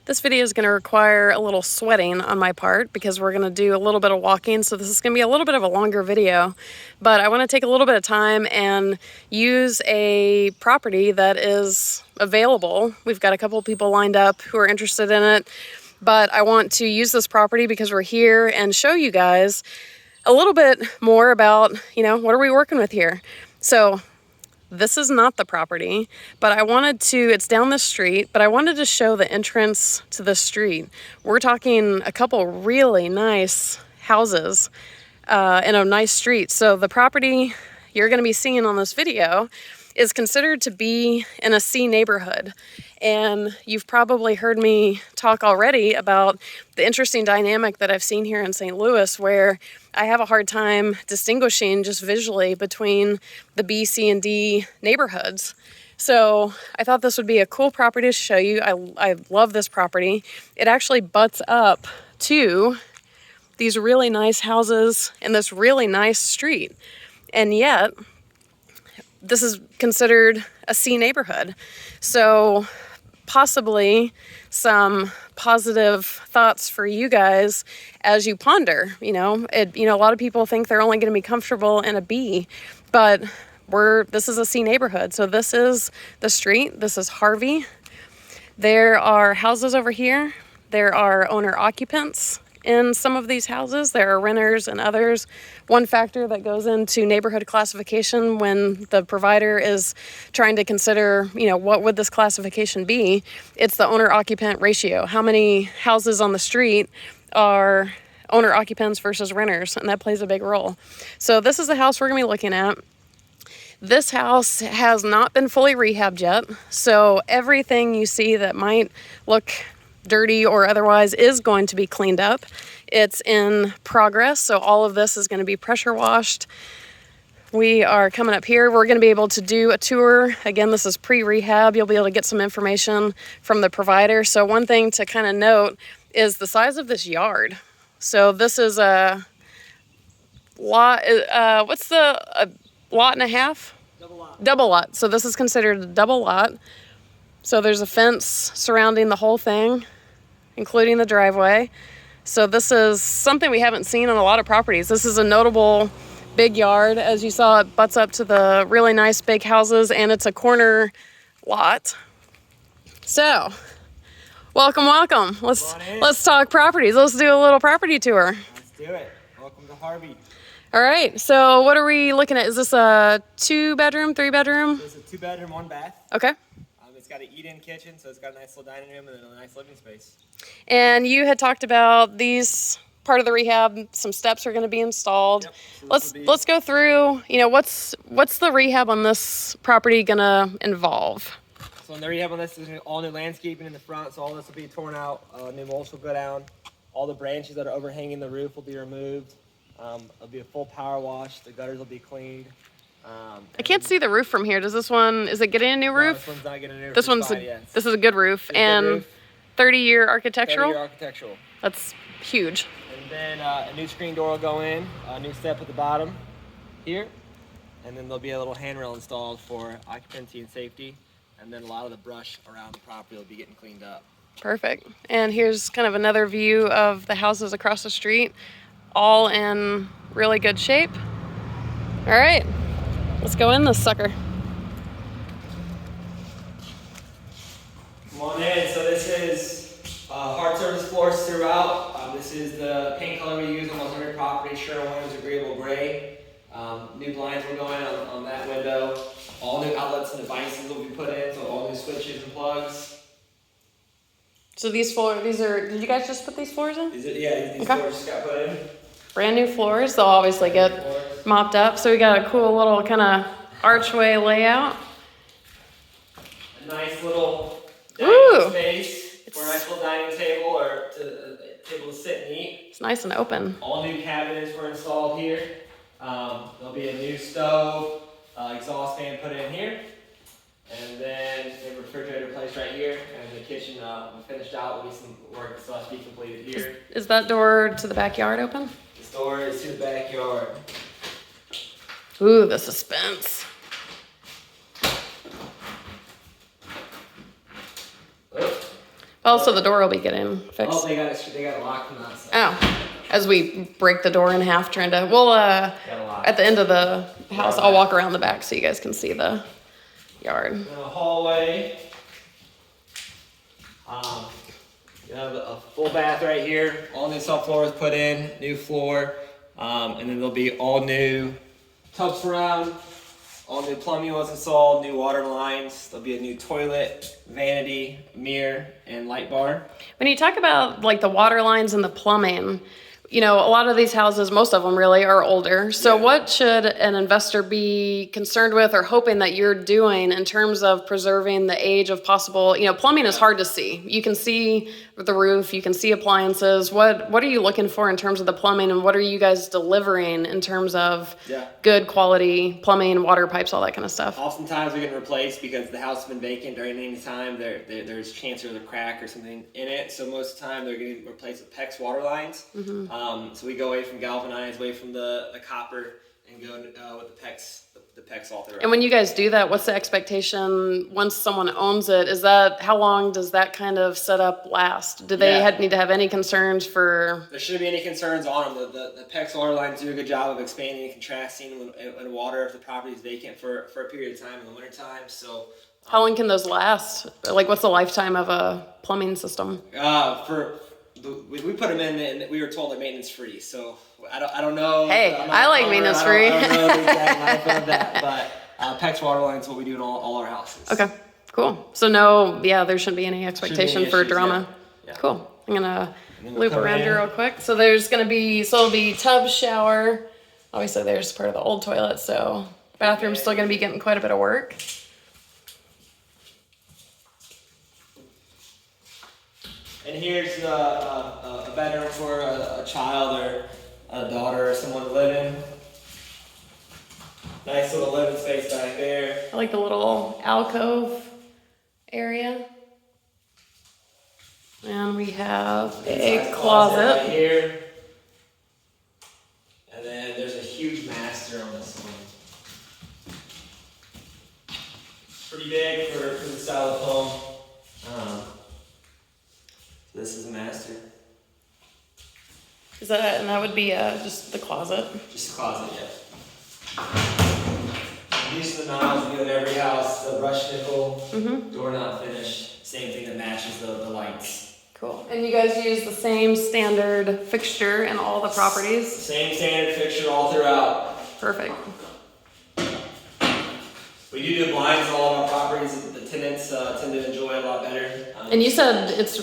This video is going to require a little sweating on my part because we're going to do a little bit of walking, so this is going to be a little bit of a longer video, but I want to take a little bit of time and use a property that is available. We've got a couple of people lined up who are interested in it, but I want to use this property because we're here and show you guys a little bit more about, what are we working with here. So this is not the property, but it's down the street, but I wanted to show the entrance to the street. We're talking a couple really nice houses in a nice street. So the property you're going to be seeing on this video is considered to be in a C neighborhood. And you've probably heard me talk already about the interesting dynamic that I've seen here in St. Louis, where I have a hard time distinguishing just visually between the B, C, and D neighborhoods. So I thought this would be a cool property to show you. I love this property. It actually butts up to these really nice houses in this really nice street. And yet, this is considered a C neighborhood. So possibly some positive thoughts for you guys as you ponder. A lot of people think they're only going to be comfortable in a B, but this is a C neighborhood. So this is the street. This is Harvey. There are houses over here. There are owner occupants in some of these houses. There are renters and others. One factor that goes into neighborhood classification when the provider is trying to consider, what would this classification be? It's the owner-occupant ratio. How many houses on the street are owner occupants versus renters? And that plays a big role. So this is the house we're going to be looking at. This house has not been fully rehabbed yet. So everything you see that might look dirty or otherwise is going to be cleaned up. It's in progress, so all of this is going to be pressure washed. We are coming up here. We're going to be able to do a tour. Again, this is pre-rehab. You'll be able to get some information from the provider. So one thing to kind of note is the size of this yard. So this is a lot, a lot and a half? Double lot. Double lot. So this is considered a double lot. So there's a fence surrounding the whole thing, including the driveway. So this is something we haven't seen on a lot of properties. This is a notable big yard. As you saw, it butts up to the really nice big houses, and it's a corner lot. So, welcome. Let's talk properties. Let's do a little property tour. Let's do it. Welcome to Harvey. All right, so what are we looking at? Is this a 2-bedroom, 3-bedroom? It's a 2-bedroom, 1-bath. Okay. It's got an eat-in kitchen, so it's got a nice little dining room and then a nice living space. And you had talked about these part of the rehab. Some steps are going to be installed. Yep. So let's go through. What's the rehab on this property going to involve? So the rehab on this is all new landscaping in the front. So all this will be torn out. New mulch will go down. All the branches that are overhanging the roof will be removed. It'll be a full power wash. The gutters will be cleaned. I can't see the roof from here. Is it getting a new roof? This one's not getting a new roof. This is a good roof. And 30-year architectural? 30-year architectural. That's huge. And then a new screen door will go in, a new step at the bottom here. And then there'll be a little handrail installed for occupancy and safety. And then a lot of the brush around the property will be getting cleaned up. Perfect. And here's kind of another view of the houses across the street, all in really good shape. All right. Let's go in this sucker. Come on in. So this is hard surface floors throughout. This is the paint color we use on almost every property. Sherwin-Williams agreeable gray. New blinds will go in on that window. All new outlets and devices will be put in. So all new switches and plugs. So these are. Did you guys just put these floors in? These floors just got put in. Brand new floors. They'll obviously get mopped up. So we got a cool little kind of archway layout. A nice little dining space for a nice little dining table or table to sit and eat. It's nice and open. All new cabinets were installed here. There'll be a new stove, exhaust fan put in here. And then a refrigerator placed right here. And the kitchen finished out. There'll be some work that still has to be completed here. Is that door to the backyard open? This door is to the backyard. Ooh, the suspense. Also, the door will be getting fixed. Oh, they got it locked from outside. Oh, as we break the door in half, trying to. Well, at the end of the house, I'll walk around the back so you guys can see the yard. And a hallway. You have a full bath right here. All new subfloor was put in, new floor, and then there'll be all new tubs around. All new plumbing was installed, new water lines. There'll be a new toilet, vanity, mirror, and light bar. When you talk about like the water lines and the plumbing, you know, a lot of these houses, most of them really are older. So what should an investor be concerned with or hoping that you're doing in terms of preserving the age of possible, you know, plumbing is hard to see. You can see the roof, you can see appliances. What are you looking for in terms of the plumbing, and what are you guys delivering in terms of good quality plumbing, water pipes, all that kind of stuff? Oftentimes we're getting replaced because the house has been vacant during any time. There's chance there's a crack or something in it. So most of the time they're getting replaced with PEX water lines. So we go away from galvanized, away from the copper, and go with the PEX all throughout. And when you guys do that, what's the expectation once someone owns it? Is that, how long does that kind of setup last? Do they need to have any concerns for? There shouldn't be any concerns on them. The PEX water lines do a good job of expanding and contrasting when water, if the property is vacant for a period of time in the wintertime. So how long can those last? Like, what's the lifetime of a plumbing system? We put them in, and we were told they're maintenance free. So I don't know. Hey, I like maintenance free. I don't know the exact life of that, but PEX water line is what we do in all our houses. Okay, cool. So no, there shouldn't be any expectation for issues, drama. Yeah. Cool. I'm gonna loop around here real quick. So there's gonna be, it'll be tub, shower. Obviously there's part of the old toilet, so bathroom's still gonna be getting quite a bit of work. And here's a bedroom for a child or a daughter or someone to live in. Nice little living space back there. I like the little alcove area. And we have a closet. Right here. And then there's a huge master on this one. Pretty big for the style of home. This is a master. Is that, and that would be just the closet? Just a closet, yeah. These are the knobs we do in every house. The brushed nickel, door not finished. Same thing that matches the lights. Cool. And you guys use the same standard fixture in all the properties? Same standard fixture all throughout. Perfect. We do blinds on all of our properties. The tenants tend to enjoy a lot better. And you said it's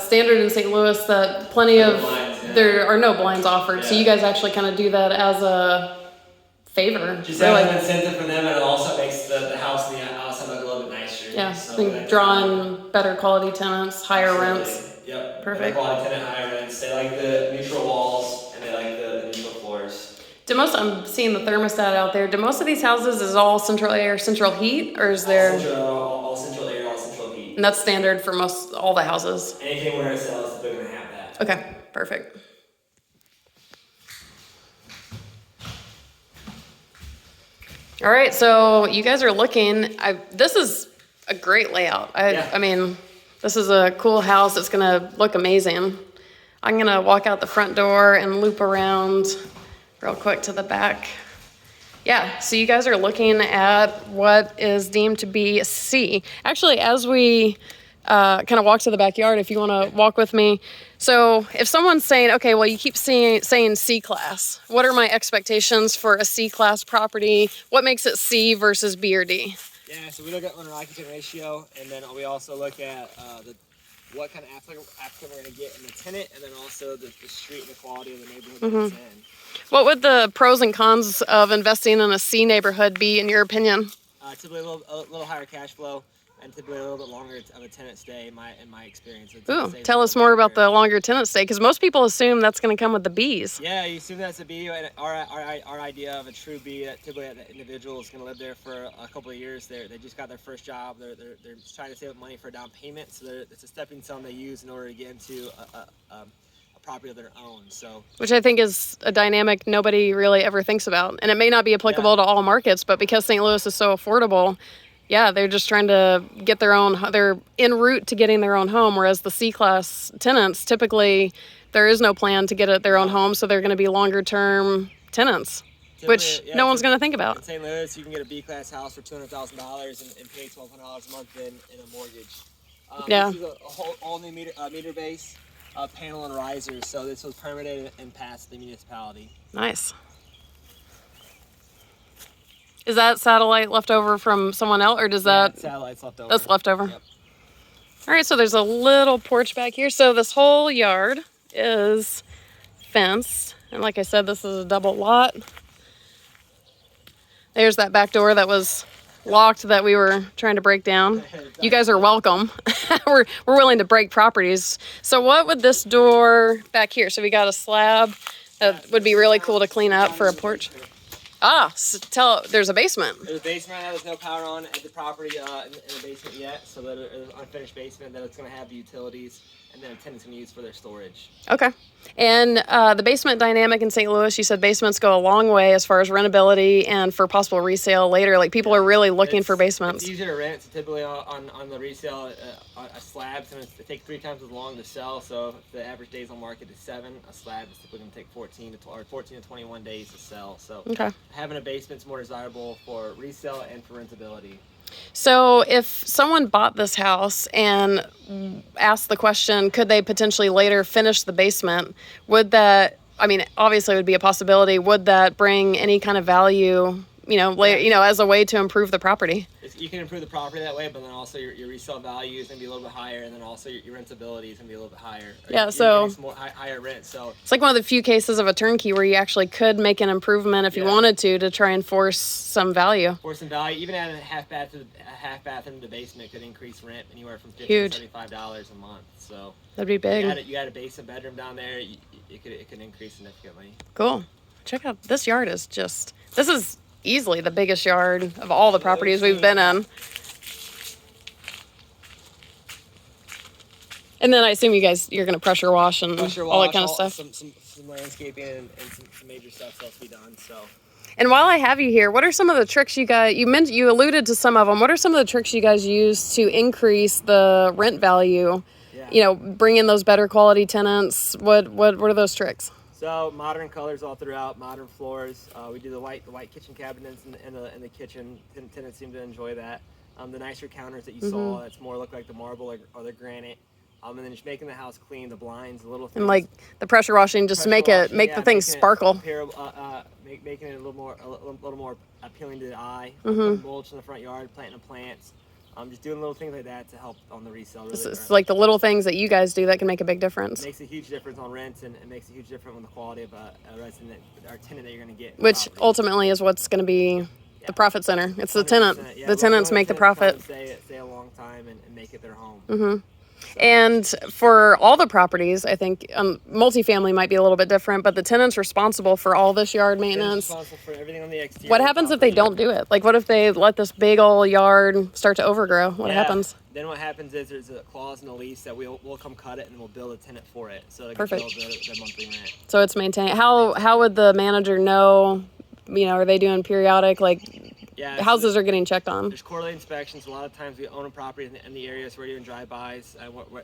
standard in St. Louis that plenty of blinds, there are no blinds offered. So you guys actually kind of do that as a favor. Just as an incentive for them, and it also makes the house and the outside look a little bit nicer. Yeah, so drawing better quality tenants, higher rents. Yep. Perfect. Better quality tenant, higher rents. They like the neutral walls and they like the neutral floors. I'm seeing the thermostat out there. Do most of these houses is all central air, central heat, or is there? All central air, all central heat. And that's standard for all the houses. Anything we're gonna sell, they're gonna have that. Okay, perfect. All right, so you guys are looking. This is a great layout. I mean, this is a cool house. It's gonna look amazing. I'm gonna walk out the front door and loop around real quick to the back. Yeah, so you guys are looking at what is deemed to be a C. Actually, as we kind of walk to the backyard, if you want to walk with me. So if someone's saying, okay, well, you keep saying C class, what are my expectations for a C class property? What makes it C versus B or D? Yeah, so we look at owner-occupant ratio, and then we also look at what kind of applicant we're going to get in the tenant, and then also the street and the quality of the neighborhood that it's in. What would the pros and cons of investing in a C neighborhood be, in your opinion? Typically a little higher cash flow, and typically a little bit longer of a tenant stay in my experience. Ooh, tell us more about the longer tenant stay, because most people assume that's going to come with the Bs. Yeah, you assume that's a B, and our idea of a true B, that typically the individual is going to live there for a couple of years. They just got their first job. They're just trying to save up money for a down payment, so it's a stepping stone they use in order to get into a property of their own. So, which I think is a dynamic nobody really ever thinks about, and it may not be applicable to all markets, but because St. Louis is so affordable, Yeah, they're just trying to get their own, they're en route to getting their own home, whereas the C-class tenants, typically there is no plan to get their own home, so they're going to be longer term tenants, which no one's going to think about. In St. Louis, you can get a B-class house for $200,000 and pay $1,200 a month in a mortgage. Yeah. This is a whole all-new meter base, panel and risers, so this was permitted and passed the municipality. Nice. Is that satellite left over from someone else, or does that... Satellite's left over. That's left over? Yep. All right, so there's a little porch back here. So this whole yard is fenced. And like I said, this is a double lot. There's that back door that was locked that we were trying to break down. You guys are welcome. we're willing to break properties. So what would this door back here? So we got a slab that would be really cool to clean up for a porch. Ah, so there's a basement. There's a basement. There's no power on at the property in the basement yet, so there's an unfinished basement that it's going to have the utilities, and then a tenant's going to use for their storage. Okay. And the basement dynamic in St. Louis, you said basements go a long way as far as rentability and for possible resale later. Like, people are really looking for basements. It's easier to rent. So typically on the resale, a slab's going to take 3 times as long to sell. So if the average days on market is 7, a slab is typically going to take 14 to 21 days to sell. So having a basement's more desirable for resale and for rentability. So if someone bought this house and asked the question, could they potentially later finish the basement, would that, I mean, obviously it would be a possibility, would that bring any kind of value, as a way to improve the property? You can improve the property that way, but then also your resale value is going to be a little bit higher, and then also your rentability is going to be a little bit higher. Yeah, so higher rent. So it's like one of the few cases of a turnkey where you actually could make an improvement if you wanted to try and force some value. Force some value. Even adding a half bath into the basement could increase rent anywhere from $50 to $75 a month. So that'd be big. You got a basement bedroom down there. It could increase significantly. Cool. Check out this yard. This is easily the biggest yard of all the properties we've been in. And then I assume you're going to pressure wash and all that kind of stuff. Some landscaping and some major stuff still to be done. So. And while I have you here, what are some of the tricks you guys, you alluded to some of them, what are some of the tricks you guys use to increase the rent value? Yeah. Bring in those better quality tenants. What are those tricks? So modern colors all throughout, modern floors. We do the white kitchen cabinets in the kitchen. Tenants seem to enjoy that. The nicer counters that you saw, that's more look like the marble or the granite. And then just making the house clean, the blinds, the little things. And like the pressure washing, just make the things sparkle. Making it a little more appealing to the eye. Mulch in the front yard, planting the plants. Just doing little things like that to help on the resale. Really, it's like the little things that you guys do that can make a big difference. It makes a huge difference on rents, and it makes a huge difference on the quality of a resident or tenant that you're going to get. Which ultimately is what's going to be the profit center. It's the tenant. Yeah, the tenants make the profit. Stay a long time and make it their home. And for all the properties, I think multifamily might be a little bit different, but the tenant's responsible for all this yard maintenance. Responsible for everything on the exterior. What happens if they don't do it? Like, what if they let this big old yard start to overgrow? What happens? Then what happens is there's a clause in the lease that we'll come cut it and we'll bill a tenant for it. So they can bill the monthly rent. So it's maintained. How would the manager know? Are they doing periodic, houses are getting checked on? There's quarterly inspections. A lot of times we own a property in the areas where we're doing drive-bys.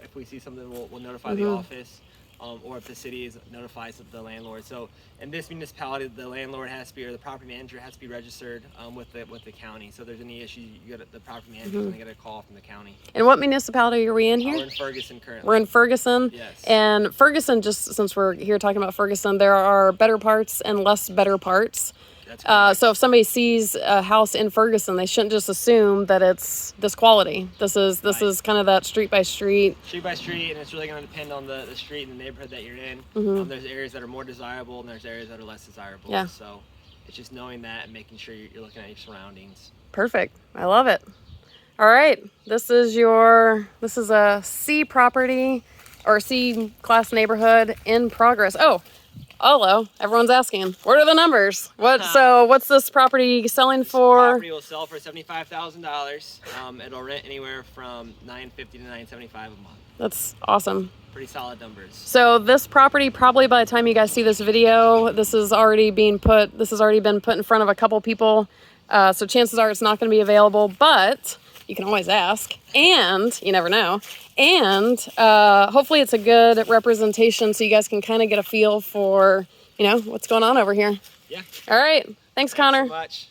If we see something, we'll notify the office, or if the city notifies the landlord. So in this municipality, the landlord has to be, or the property manager has to be registered with the county. So if there's any issue, the property manager is going to get a call from the county. And what municipality are we in here? We're in Ferguson currently. We're in Ferguson? Yes. And Ferguson, just since we're here talking about Ferguson, there are better parts and less better parts. So if somebody sees a house in Ferguson, they shouldn't just assume that it's this quality. This is kind of that street by street. Street by street, and it's really going to depend on the street and the neighborhood that you're in. There's areas that are more desirable, and there's areas that are less desirable. Yeah. So it's just knowing that and making sure you're looking at your surroundings. Perfect. I love it. All right. This is a C property or C class neighborhood in progress. Oh. Hello. Everyone's asking, what are the numbers? So what's this property selling for? This property will sell for $75,000. It'll rent anywhere from $950 to $975 a month. That's awesome. Pretty solid numbers. So this property, probably by the time you guys see this video, this has already been put in front of a couple people. So chances are it's not going to be available, but you can always ask, and you never know. And hopefully it's a good representation so you guys can kind of get a feel for, you know, what's going on over here. Yeah. All right. Thanks, Connor. So much.